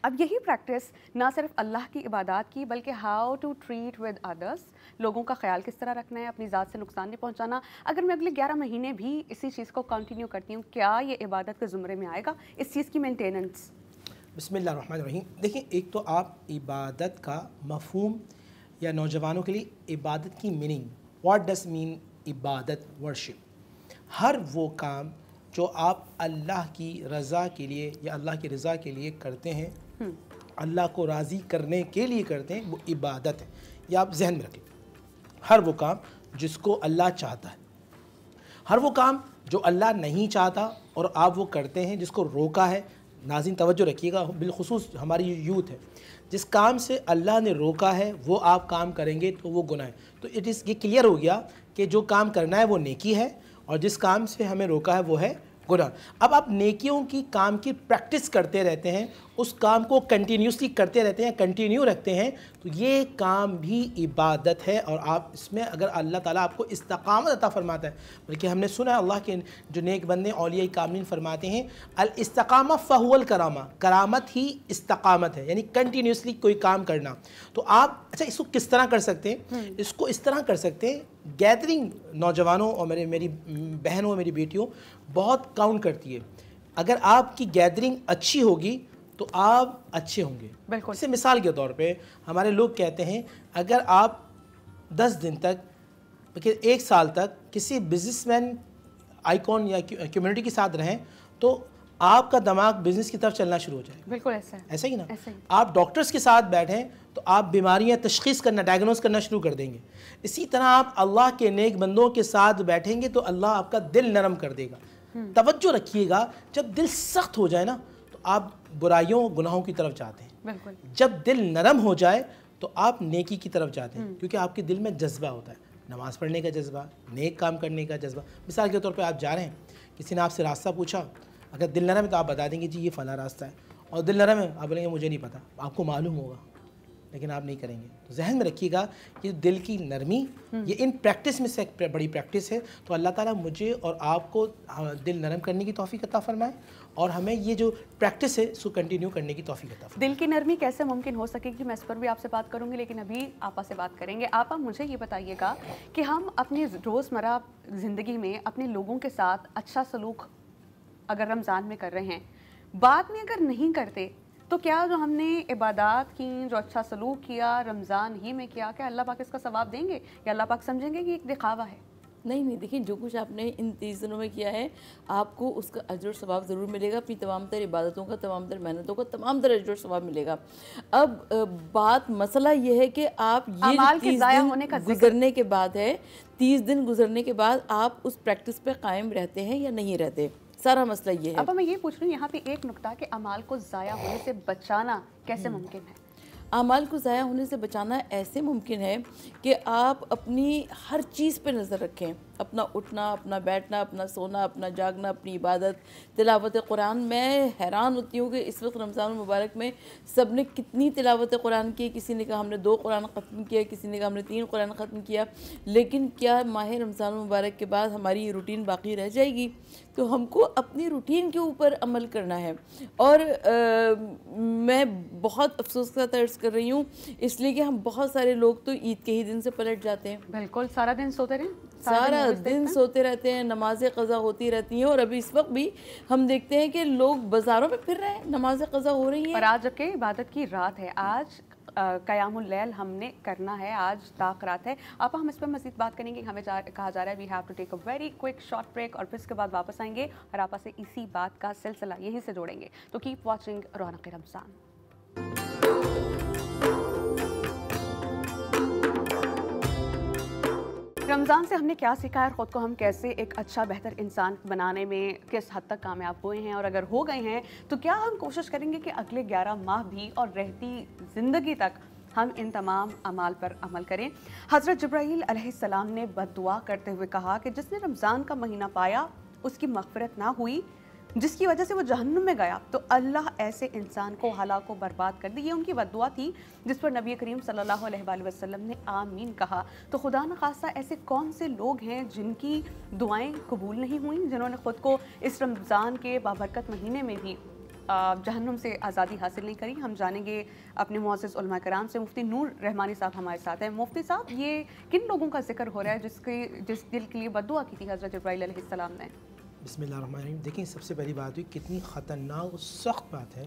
अब यही प्रैक्टिस ना सिर्फ अल्लाह की इबादत की बल्कि how to treat with others, लोगों का ख्याल किस तरह रखना है, अपनी ज़ात से नुकसान नहीं पहुंचाना, अगर मैं अगले 11 महीने भी इसी चीज़ को कंटिन्यू करती हूँ, क्या ये इबादत के ज़ुमरे में आएगा, इस चीज़ की मेंटेनेंस? बिस्मिल्लाहिर्रहमानिर्रहीम। देखिए, एक तो आप इबादत का मफ़हूम या नौजवानों के लिए इबादत की मीनिंग, व्हाट डज़ मीन इबादत, वर्शिप, हर वो काम जो आप अल्लाह की रज़ा के लिए या अल्लाह की रज़ा के लिए करते हैं, अल्लाह को राज़ी करने के लिए करते हैं, वो इबादत है। ये आप जहन में रखें। हर वो काम जिसको अल्लाह चाहता है, हर वो काम जो अल्लाह नहीं चाहता और आप वो करते हैं, जिसको रोका है। नाज़रीन तवज्जो रखिएगा, बिलखुसूस हमारी यूथ है, जिस काम से अल्लाह ने रोका है वो आप काम करेंगे तो वो गुनाह है। तो इट इज़ ये क्लियर हो गया कि जो काम करना है वो नेकी है और जिस काम से हमें रोका है वो है गुनाह। अब आप नेकियों की काम की प्रैक्टिस करते रहते हैं, उस काम को कंटिन्यूसली करते रहते हैं, कंटिन्यू रखते हैं, तो ये काम भी इबादत है। और आप इसमें अगर अल्लाह ताला आपको इस्तिकामत अता फरमाता है, बल्कि हमने सुना है अल्लाह के जो नेक बंदे औलिया कामिलीन फरमाते हैं, अल इस्तिकामा फ़हुवल करामा, करामत ही इस्तिकामत है, यानी कंटिन्यूसली कोई काम करना। तो आप अच्छा इसको किस तरह कर सकते हैं? इसको इस तरह कर सकते हैं, गैदरिंग नौजवानों और मेरी बहनों, मेरी बेटियों बहुत काउंट करती है। अगर आपकी गैदरिंग अच्छी होगी तो आप अच्छे होंगे। बिल्कुल। जैसे मिसाल के तौर पे हमारे लोग कहते हैं, अगर आप 10 दिन तक, 1 साल तक किसी बिजनेसमैन आइकॉन या कम्युनिटी के साथ रहें तो आपका दिमाग बिजनेस की तरफ चलना शुरू हो जाएगा। बिल्कुल ऐसा है। ऐसा ही ना? ऐसा ही। आप डॉक्टर्स के साथ बैठें तो आप बीमारियां तशखीस करना, डायग्नोस करना शुरू कर देंगे। इसी तरह आप अल्लाह के नेक बंदों के साथ बैठेंगे तो अल्लाह आपका दिल नरम कर देगा। तवज्जो रखिएगा, जब दिल सख्त हो जाए ना तो आप बुराइयों गुनाहों की तरफ जाते हैं। बिल्कुल। जब दिल नरम हो जाए तो आप नेकी की तरफ जाते हैं, क्योंकि आपके दिल में जज्बा होता है, नमाज पढ़ने का जज्बा, नेक काम करने का जज्बा। मिसाल के तौर पे आप जा रहे हैं, किसी ने आपसे रास्ता पूछा, अगर दिल नरम है तो आप बता देंगे जी ये फ़लाँ रास्ता है, और दिल नरम है आप बोलेंगे मुझे नहीं पता। आपको मालूम होगा लेकिन आप नहीं करेंगे। तो जहन में रखिएगा कि दिल की नरमी ये इन प्रैक्टिस में से एक बड़ी प्रैक्टिस है। तो अल्लाह ताला मुझे और आपको दिल नरम करने की तौफीक अता फरमाए और हमें ये जो प्रैक्टिस है इसको कंटिन्यू करने की तौफीक अता फरमाए। दिल की नरमी कैसे मुमकिन हो सकेगी, मैं इस पर भी आपसे बात करूंगी, लेकिन अभी आपा से बात करेंगे। आपा, मुझे ये बताइएगा कि हम अपनी रोज़मर्रा ज़िंदगी में अपने लोगों के साथ अच्छा सलूक अगर रमज़ान में कर रहे हैं, बाद में अगर नहीं करते, तो क्या जो हमने इबादत की, जो अच्छा सलूक किया रमज़ान ही में किया, क्या अल्लाह पाक इसका सवाब देंगे या अल्लाह पाक समझेंगे कि एक दिखावा है? नहीं, देखिए, जो कुछ आपने इन 30 दिनों में किया है आपको उसका अजर सवाब ज़रूर मिलेगा। अपनी तमाम तर इबादतों का, तमाम तर मेहनतों का तमाम तर अजर सवाब मिलेगा। अब मसला ये है कि आप ये 30 दिन गुजरने के बाद है, 30 दिन गुजरने के बाद आप उस प्रैक्टिस पे कायम रहते हैं या नहीं रहते, सारा मसला ये है। अब मैं ये पूछ रही हूँ यहाँ पे एक नुक्ता कि अमाल को ज़ाया होने से बचाना कैसे मुमकिन है? अमाल को ज़ाया होने से बचाना ऐसे मुमकिन है कि आप अपनी हर चीज़ पे नज़र रखें, अपना उठना, अपना बैठना, अपना सोना, अपना जागना, अपनी इबादत, तिलावत कुरान। मैं हैरान होती हूँ कि इस वक्त रमज़ान मुबारक में सब ने कितनी तिलावत कुरान की। किसी ने कहा हमने 2 कुरान ख़त्म किया, किसी ने कहा हमने 3 कुरान ख़त्म किया। लेकिन क्या माह रमज़ान मुबारक के बाद हमारी ये रूटीन बाकी रह जाएगी? तो हमको अपनी रूटीन के ऊपर अमल करना है। और मैं बहुत अफसोस के साथ अर्ज़ कर रही हूँ, इसलिए कि हम बहुत सारे लोग तो ईद के ही दिन से पलट जाते हैं। बिल्कुल, सारा दिन सोते रहें, सारा दिन सोते रहते हैं, नमाज़ें क़ज़ा होती रहती हैं। और अभी इस वक्त भी हम देखते हैं कि लोग बाज़ारों में फिर रहे हैं, नमाज़ें क़ज़ा हो रही हैं। पर आज जबकि इबादत की रात है, आज क़यामुल लैल हमने करना है, आज ताक रात है। आप हम इस पर मज़ीद बात करेंगे। हमें कहा जा रहा है we have to take a very quick short break और फिर इसके बाद वापस आएंगे और आपस से इसी बात का सिलसिला यहीं से जोड़ेंगे। तो कीप वॉचिंग रौनक रमज़ान। रमज़ान से हमने क्या सीखा है, ख़ुद को हम कैसे एक अच्छा बेहतर इंसान बनाने में किस हद तक कामयाब हुए हैं, और अगर हो गए हैं तो क्या हम कोशिश करेंगे कि अगले 11 माह भी और रहती ज़िंदगी तक हम इन तमाम अमाल पर अमल करें। हज़रत जिब्राईल अलैहिस्सलाम ने बद्दुआ करते हुए कहा कि जिसने रमज़ान का महीना पाया उसकी मग़फ़िरत ना हुई, जिसकी वजह से वो जहन्नुम में गया, तो अल्लाह ऐसे इंसान को हलाक को बर्बाद कर दी। ये उनकी बद्दुआ थी जिस पर नबी करीम सल्लल्लाहु अलैहि वसल्लम ने आमीन कहा। तो खुदा न खास्ता ऐसे कौन से लोग हैं जिनकी दुआएं कबूल नहीं हुई, जिन्होंने ख़ुद को इस रमज़ान के बाबरकत महीने में भी जहन्नुम से आज़ादी हासिल नहीं करी। हम जानेंगे अपने मुअज़्ज़िज़ उलमा कराम से। मुफ्ती नूर रहमानी साहब हमारे साथ हैं। मुफ्ती साहब, ये किन लोगों का जिक्र हो रहा है जिस दिल के लिए बद्दुआ की थी हज़रत जिब्राईल अलैहिस्सलाम ने? बिस्मिल्लाहिर्रहमानिर्रहीम। देखिए, सबसे पहली बात हुई, कितनी ख़तरनाक और सख्त बात है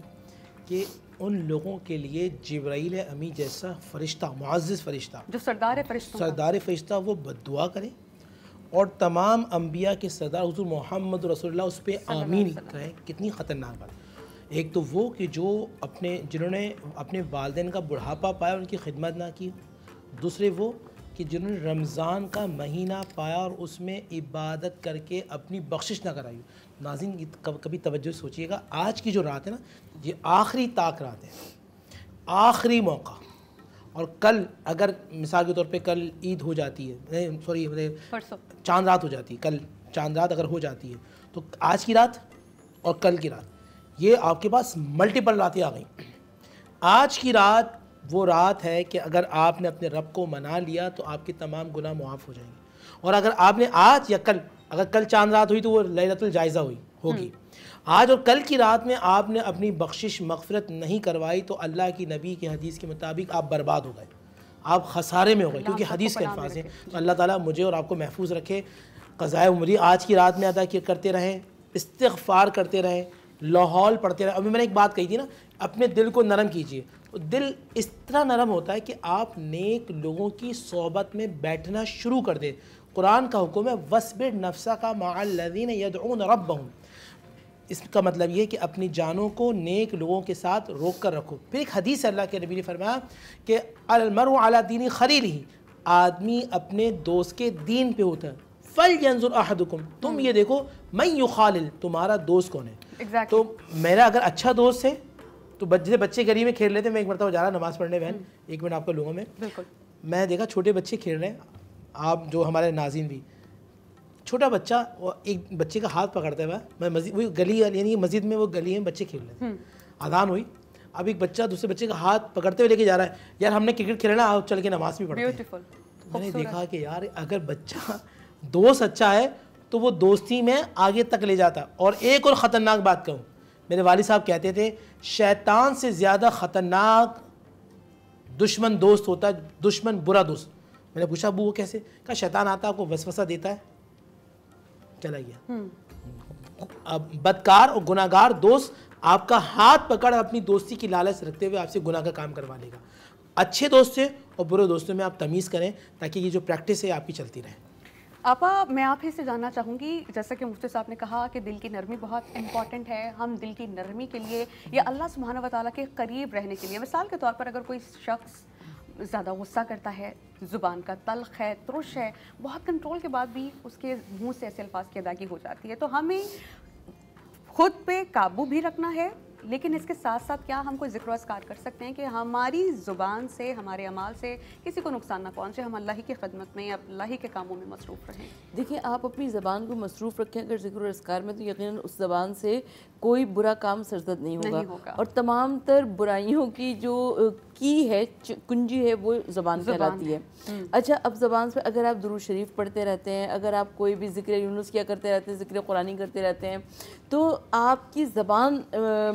कि उन लोगों के लिए जिब्राईल अमी जैसा फ़रिश्ता, मुअज़्ज़िज़ फ़रिश्ता, जो सरदार फ़रिश्ता, वो बद्दुआ करे और तमाम अम्बिया के सरदार हुज़ूर मोहम्मद रसूलुल्लाह उस पर आमीन कहें। कितनी ख़तरनाक बात। एक तो वो कि जिन्होंने अपने वालिदैन का बुढ़ापा पाया, उनकी खिदमत ना की। दूसरे वो कि जिन्होंने रमज़ान का महीना पाया और उसमें इबादत करके अपनी बख्शिश ना कराई। नाज़रीन, कभी तवज्जो सोचिएगा, आज की जो रात है ना, ये आखिरी ताक रात है, आखिरी मौका। और कल अगर मिसाल के तौर पे कल ईद हो जाती है, सॉरी चांद रात हो जाती है, कल चांद रात अगर हो जाती है, तो आज की रात और कल की रात, ये आपके पास मल्टीपल रातें आ गई। आज की रात वो रात है कि अगर आपने अपने रब को मना लिया तो आपके तमाम गुनाह मुआफ़ हो जाएंगे। और अगर आपने आज या कल, अगर कल चांद रात हुई तो वो लैलतुल जायज़ा होगी। आज और कल की रात में आपने अपनी बख्शिश मग़फ़िरत नहीं करवाई तो अल्लाह की नबी की हदीस के मुताबिक आप बर्बाद हो गए, आप खसारे में हो गए, क्योंकि हदीस के अल्फाज हैं। तो अल्लाह ताला मुझे और आपको महफूज रखे। क़ज़ाए उमरी आज की रात में अदा करते रहें, इस्तिग़फ़ार करते रहें, लाहौल पढ़ते रहें। अभी मैंने एक बात कही थी ना, अपने दिल को नरम कीजिए। तो दिल इस तरह नरम होता है कि आप नेक लोगों की सोहबत में बैठना शुरू कर दें। कुरान का हुक्म है, वस्बिर नफ्सा का मअल्लज़ीना यदऊन रब्बहुम। इसका मतलब ये है कि अपनी जानों को नेक लोगों के साथ रोक कर रखो। फिर एक हदीस अल्लाह के नबी ने फरमाया कि अलमरउ अला दीनी खलीलिही, आदमी अपने दोस्त के दीन पे होता है। फल यंजुर अहदुकुम, तुम ये देखो, मैं युखालिल, तुम्हारा दोस्त कौन है। तो मेरा अगर अच्छा दोस्त है तो जैसे बच्चे गली में खेल रहे थे, मैं एक मरतबा जा रहा नमाज़ पढ़ने, बहन एक मिनट आपको लूँगा मैं देखा छोटे बच्चे खेल रहे हैं, आप जो हमारे नाज़रीन भी, छोटा बच्चा और एक बच्चे का हाथ पकड़ता हुआ, मैं मस्जिद, वही गली यानी मस्जिद में वो गली है, बच्चे खेल रहे थे, अज़ान हुई, अब एक बच्चा दूसरे बच्चे का हाथ पकड़ते हुए लेके जा रहा है, यार हमने क्रिकेट खेलना, आओ चल के नमाज़ भी पढ़ते हैं। तो मैंने देखा कि यार अगर बच्चा दोस्त अच्छा है तो वो दोस्ती में आगे तक ले जाता। और एक और ख़तरनाक बात कहूँ, मेरे वालिद साहब कहते थे, शैतान से ज़्यादा ख़तरनाक दुश्मन दोस्त होता है, दुश्मन बुरा दोस्त। मैंने पूछा अबू वो कैसे? कहा शैतान आता है, आपको वसवसा देता है, चला गया। अब बदकार और गुनाहगार दोस्त आपका हाथ पकड़ अपनी दोस्ती की लालच रखते हुए आपसे गुनाह का काम करवा लेगा। अच्छे दोस्त से और बुरे दोस्तों में आप तमीज़ करें ताकि ये जो प्रैक्टिस है आपकी चलती रहे। आपा, मैं आप ही से जानना चाहूँगी, जैसा कि मुफ्ती साहब ने कहा कि दिल की नरमी बहुत इंपॉर्टेंट है, हम दिल की नरमी के लिए या अल्लाह सुब्हानहू व तआला के करीब रहने के लिए, मिसाल के तौर पर अगर कोई शख्स ज़्यादा गुस्सा करता है, ज़ुबान का तल्ख़ है, तुरुश है, बहुत कंट्रोल के बाद भी उसके मुंह से ऐसे अल्फाज की अदायगी हो जाती है, तो हमें खुद पे काबू भी रखना है, लेकिन इसके साथ साथ क्या हम कोई ज़िक्र अस्कार कर सकते हैं कि हमारी ज़ुबान से, हमारे अमाल से किसी को नुकसान ना पहुँचे, हम अल्लाह ही की खिदमत में या अल्लाह ही के कामों में मसरूफ़ रहें। देखिए, आप अपनी ज़बान को मसरूफ़ रखें अगर ज़िक्र अस्कार में, तो यकीनन उस ज़बान से कोई बुरा काम सरजद नहीं होगा। और तमाम तर बुराइयों की जो की है, कुंजी है, वो ज़बान कहलाती है। अच्छा, अब ज़बान पे अगर आप दुरूद शरीफ पढ़ते रहते हैं, अगर आप कोई भी ज़िक्र यूनुस किया करते रहते हैं, ज़िक्र कुरानी करते रहते हैं, तो आपकी ज़बान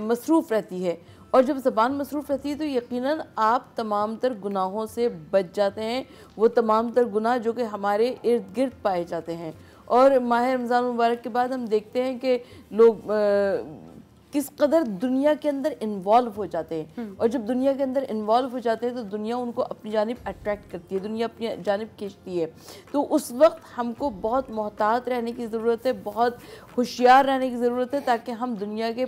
मसरूफ़ रहती है। और जब ज़बान मसरूफ़ रहती है तो यकीनन आप तमाम तर गुनाहों से बच जाते हैं, वो तमाम तर गुनाह जो कि हमारे इर्द गिर्द पाए जाते हैं। और माह रमज़ान मुबारक के बाद हम देखते हैं कि लोग किस कदर दुनिया के अंदर इन्वॉल्व हो जाते हैं, और जब दुनिया के अंदर इन्वॉल्व हो जाते हैं तो दुनिया उनको अपनी जानिब अट्रैक्ट करती है, दुनिया अपनी जानिब खींचती है। तो उस वक्त हमको बहुत मोहतात रहने की ज़रूरत है, बहुत होशियार रहने की ज़रूरत है, ताकि हम दुनिया के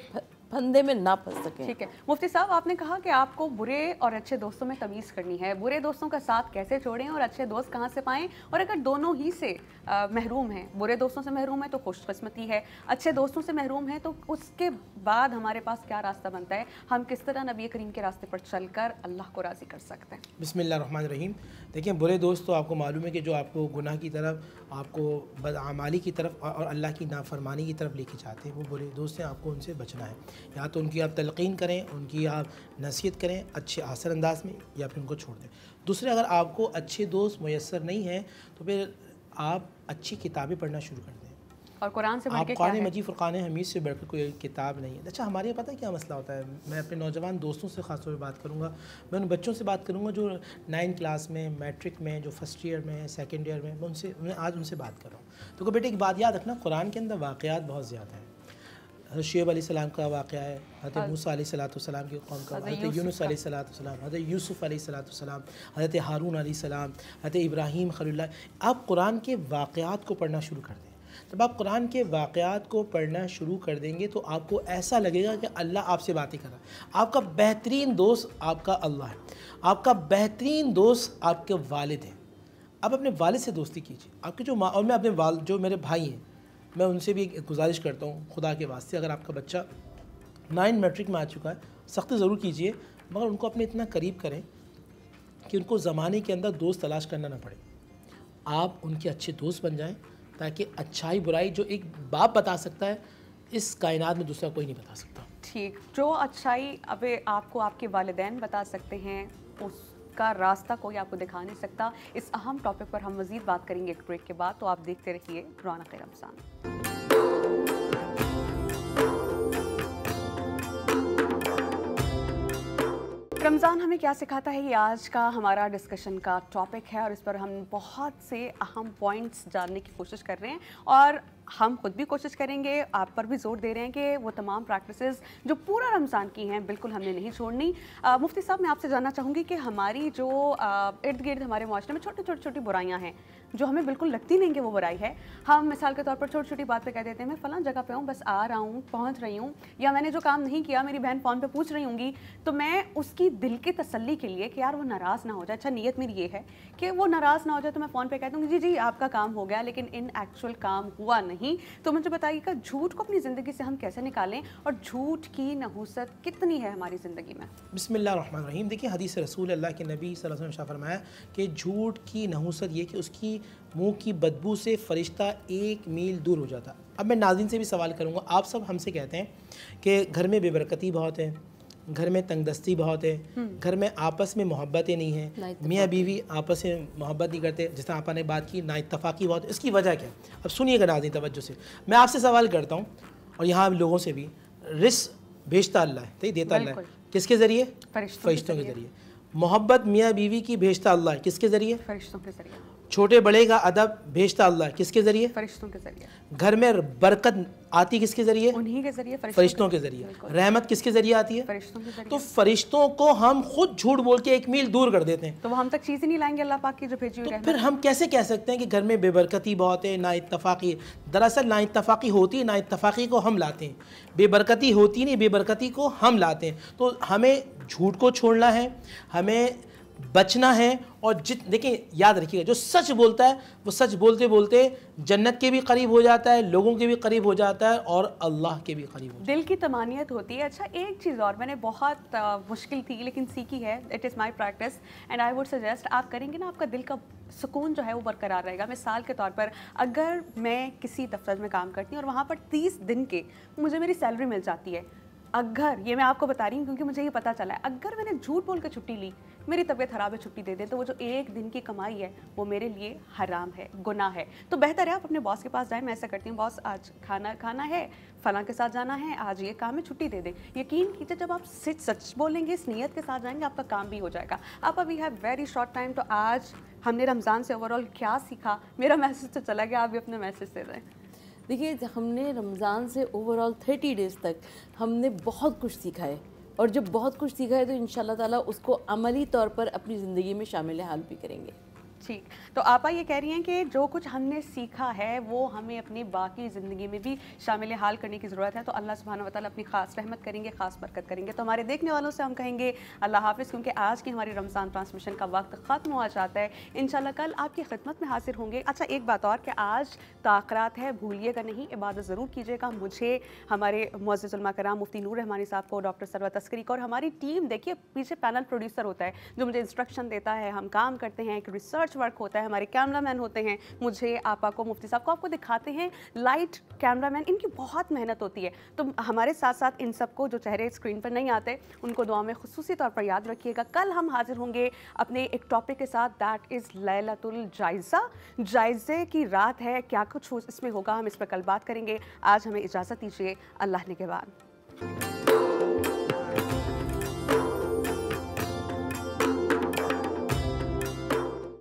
फंदे में ना फंस सकें। ठीक है मुफ्ती साहब, आपने कहा कि आपको बुरे और अच्छे दोस्तों में तमीज़ करनी है। बुरे दोस्तों का साथ कैसे छोड़ें और अच्छे दोस्त कहाँ से पाएं, और अगर दोनों ही से महरूम हैं, बुरे दोस्तों से महरूम है तो खुशकिस्मती है, अच्छे दोस्तों से महरूम है तो उसके बाद हमारे पास क्या रास्ता बनता है, हम किस तरह नबी करीम के रास्ते पर चलकर अल्लाह को राज़ी कर सकते हैं? बिस्मिल्लाहिर्रहमानिर्रहीम। देखिए, बुरे दोस्त तो आपको मालूम है कि जो आपको गुनाह की तरफ, आपको बदआमाली की तरफ और अल्लाह की नाफरमानी की तरफ लेके जाते हैं, वो बुरे दोस्त हैं। आपको उनसे बचना है। या तो उनकी आप तलक़ीन करें, उनकी आप नसीहत करें अच्छे आसन अंदाज में, या फिर उनको छोड़ दें। दूसरे, अगर आपको अच्छे दोस्त मुयस्सर नहीं हैं तो फिर आप अच्छी किताबें पढ़ना शुरू कर दें। और कुरान से बढ़ के आप क्या कुरान है? मजीद फ़ुरक़ान हमीद से बढ़कर कोई किताब नहीं है। अच्छा, हमारे यहाँ पता है क्या मसला होता है? मैं अपने नौजवान दोस्तों से ख़ास तौर पर बात करूँगा। मैं उन बच्चों से बात करूँगा जो 9 क्लास में, मैट्रिक में, जो फर्स्ट ईयर में, सेकंड ईयर में, मैं आज उनसे बात कर रहा हूँ। तो बेटे, एक बात याद रखना, कुरान के अंदर वाक़यात बहुत ज़्यादा हैं। हज़रत शुएब अलैहिस्सलाम का वाक़या है, हज़रत मूसा अलैहिस्सलाम की कौम का, हज़रत यूनुस अलैहिस्सलाम, हज़रत यूसुफ़ अलैहिस्सलाम, हज़रत हारून अलैहिस्सलाम, हज़रत इब्राहीम खलीलुल्लाह। आप कुरान के वाक़यात को पढ़ना शुरू कर दें। जब आप कुरान के वाक़यात को पढ़ना शुरू कर देंगे तो आपको ऐसा लगेगा कि अल्लाह आपसे बातें कर रहा है। आपका बेहतरीन दोस्त आपका अल्लाह है, आपका बेहतरीन दोस्त आपके वालिद हैं। आप अपने वालिद से दोस्ती कीजिए। आपके जो माँ, और मैं अपने जो मेरे भाई हैं, मैं उनसे भी एक गुजारिश करता हूँ, खुदा के वास्ते, अगर आपका बच्चा 9 मैट्रिक में आ चुका है, सख्ती ज़रूर कीजिए, मगर उनको अपने इतना करीब करें कि उनको ज़माने के अंदर दोस्त तलाश करना ना पड़े। आप उनके अच्छे दोस्त बन जाएं, ताकि अच्छाई बुराई जो एक बाप बता सकता है, इस कायनात में दूसरा कोई नहीं बता सकता। ठीक, जो अच्छाई अब आपको आपके वालिदैन बता सकते हैं, उसका रास्ता कोई आपको दिखा नहीं सकता। इस अहम टॉपिक पर हम मज़ीद बात करेंगे एक ब्रेक के बाद, तो आप देखते रहिए रौनक-ए-रमज़ान। रमज़ान हमें क्या सिखाता है, ये आज का हमारा डिस्कशन का टॉपिक है, और इस पर हम बहुत से अहम पॉइंट्स जानने की कोशिश कर रहे हैं, और हम खुद भी कोशिश करेंगे, आप पर भी जोर दे रहे हैं कि वो तमाम प्रैक्टिसेस जो पूरा रमज़ान की हैं बिल्कुल हमने नहीं छोड़नी। मुफ्ती साहब, मैं आपसे जानना चाहूँगी कि हमारी जो इर्द गिर्द हमारे माशरे में छोटी बुराइयाँ हैं जो हमें बिल्कुल लगती नहीं कि वो बुराई है, हम मिसाल के तौर पर छोटी छोटी बात पे कह देते हैं, मैं फ़लाँ जगह पे हूँ, बस आ रहा हूँ, पहुँच रही हूँ, या मैंने जो काम नहीं किया मेरी बहन फ़ोन पे पूछ रही होंगी, तो मैं उसकी दिल की तसल्ली के लिए कि यार वो नाराज़ ना हो जाए, अच्छा नीयत मेरी ये है कि वो नाराज़ ना हो जाए, तो मैं फ़ोन पे कह दूँगी जी जी आपका काम हो गया, लेकिन इन एक्चुअल काम हुआ नहीं। तो मुझे बताइएगा, झूठ को अपनी ज़िंदगी से हम कैसे निकालें, और झूठ की नहूसत कितनी है हमारी ज़िंदगी में? बिस्मिल्लाहिर्रहमानिर्रहीम। देखिए, हदीस रसूल अल्लाह के नबी सल्लल्लाहु अलैहि वसल्लम ने फरमाया कि झूठ की नहूसत ये कि उसकी मुंह की बदबू से फ़रिश्ता 1 मील दूर हो जाता। अब मैं नाज़रीन से भी सवाल करूँगा, आप सब हमसे कहते हैं कि घर में बेबरकती बहुत है, घर में तंगदस्ती बहुत है, घर में आपस में मोहब्बतें नहीं हैं, मियाँ बीवी आपस में मोहब्बत नहीं करते, जिस तरह आपने बात की, नाइत्तफ़ाक़ी बहुत है। इसकी वजह क्या है? अब सुनिएगा नाज़रीन तवज्जो से, मैं आपसे सवाल करता हूँ, और यहाँ लोगों से भी, रिज़्क़ भेजता अल्लाह है, तो देता अल्लाह है, किसके ज़रिए? फ़रिश्तों के ज़रिए। मोहब्बत मियाँ बीवी की भेजता अल्लाह है, किसके ज़रिए? फ़रिश्तों के ज़रिए। छोटे बड़े का अदब भेजता अल्लाह है, किसके ज़रिए? फ़रिश्तों के ज़रिए। घर में बरकत आती किसके ज़रिए? उन्हीं के ज़रिए, फ़रिश्तों के ज़रिए। रहमत किसके ज़रिए आती है? फ़रिश्तों के ज़रिए। तो फ़रिश्तों को हम खुद झूठ बोल के 1 मील दूर कर देते हैं, तो वो हम तक चीज़ ही नहीं लाएंगे अल्लाह पाक की जो भेजी हुई तो रहमत। फिर हम कैसे कह सकते हैं कि घर में बेबरकती बहुत है, नाइत्तफ़ाक़ी? दरअसल नाइत्तफ़ाक़ी होती है, नाइत्तफ़ाक़ी को हम लाते हैं, बेबरकती होती नहीं, बेबरकती को हम लाते हैं। तो हमें झूठ को छोड़ना है, हमें बचना है, और देखिए याद रखिएगा, जो सच बोलता है वो सच बोलते बोलते जन्नत के भी करीब हो जाता है, लोगों के भी करीब हो जाता है, और अल्लाह के भी करीब हो जाता है। दिल की तमानियत होती है। अच्छा, एक चीज़ और मैंने बहुत मुश्किल थी लेकिन सीखी है, it is my practice and I would suggest, आप करेंगे ना, आपका दिल का सुकून जो है वो बरकरार रहेगा। मिसाल के तौर पर, अगर मैं किसी दफ्तर में काम करती हूँ और वहाँ पर 30 दिन के मुझे मेरी सैलरी मिल जाती है, अगर, ये मैं आपको बता रही हूँ क्योंकि मुझे ये पता चला है, अगर मैंने झूठ बोल के छुट्टी ली, मेरी तबीयत ख़राब है, छुट्टी दे दे, तो वो जो 1 दिन की कमाई है वो मेरे लिए हराम है, गुनाह है। तो बेहतर है आप अपने बॉस के पास जाएं। मैं ऐसा करती हूँ, बॉस आज खाना है, फ़लाँ के साथ जाना है, आज ये काम है, छुट्टी दे दें। यकीन कीजिए, जब आप सच बोलेंगे, इस नीयत के साथ जाएंगे, आपका काम भी हो जाएगा। आप अभी हैव वेरी शॉर्ट टाइम, तो आज हमने रमज़ान से ओवरऑल क्या सीखा? मेरा मैसेज तो चला गया, आप भी अपने मैसेज दे दें। देखिए, हमने रमज़ान से ओवरऑल 30 डेज़ तक हमने बहुत कुछ सीखा है, और जब बहुत कुछ सीखा है तो इंशाल्लाह ताला उसको अमली तौर पर अपनी ज़िंदगी में शामिल हाल भी करेंगे। ठीक, तो आपा ये कह रही हैं कि जो कुछ हमने सीखा है वो हमें अपनी बाकी ज़िंदगी में भी शामिल हाल करने की ज़रूरत है, तो अल्लाह सुब्हानहू व तआला अपनी ख़ास रहमत करेंगे, ख़ास बरकत करेंगे। तो हमारे देखने वालों से हम कहेंगे अल्लाह हाफ़िज़, क्योंकि आज की हमारी रमज़ान ट्रांसमिशन का वक्त ख़त्म हो जाता है। इंशाल्लाह कल आपकी खिदमत में हाजिर होंगे। अच्छा, एक बात और कि आज ताक़रात है, भूलिएगा नहीं, इबादत ज़रूर कीजिएगा। मुझे, हमारे मुअज़्ज़िज़ उलमा कराम मुफ्ती नूर रहमानी साहब को, डॉक्टर सरवत अस्करी को और हमारी टीम, देखिए पीछे पैनल प्रोड्यूसर होता है जो मुझे इंस्ट्रक्शन देता है, हम काम करते हैं, एक रिसर्च वर्क होता है, हमारे कैमरामैन होते हैं, मुझे, आपा को, मुफ्ती साहब को आपको दिखाते हैं, लाइट, कैमरामैन, इनकी बहुत मेहनत होती है। तो हमारे साथ साथ इन सबको जो चेहरे स्क्रीन पर नहीं आते उनको दुआ में खुसूसी तौर पर याद रखिएगा। कल हम हाजिर होंगे अपने एक टॉपिक के साथ, दैट इज़ लैलतुल जायज़ा। जायज़े की रात है, क्या कुछ इसमें होगा, हम इस पर कल बात करेंगे। आज हमें इजाज़त दीजिए, अल्लाह ने के बाद।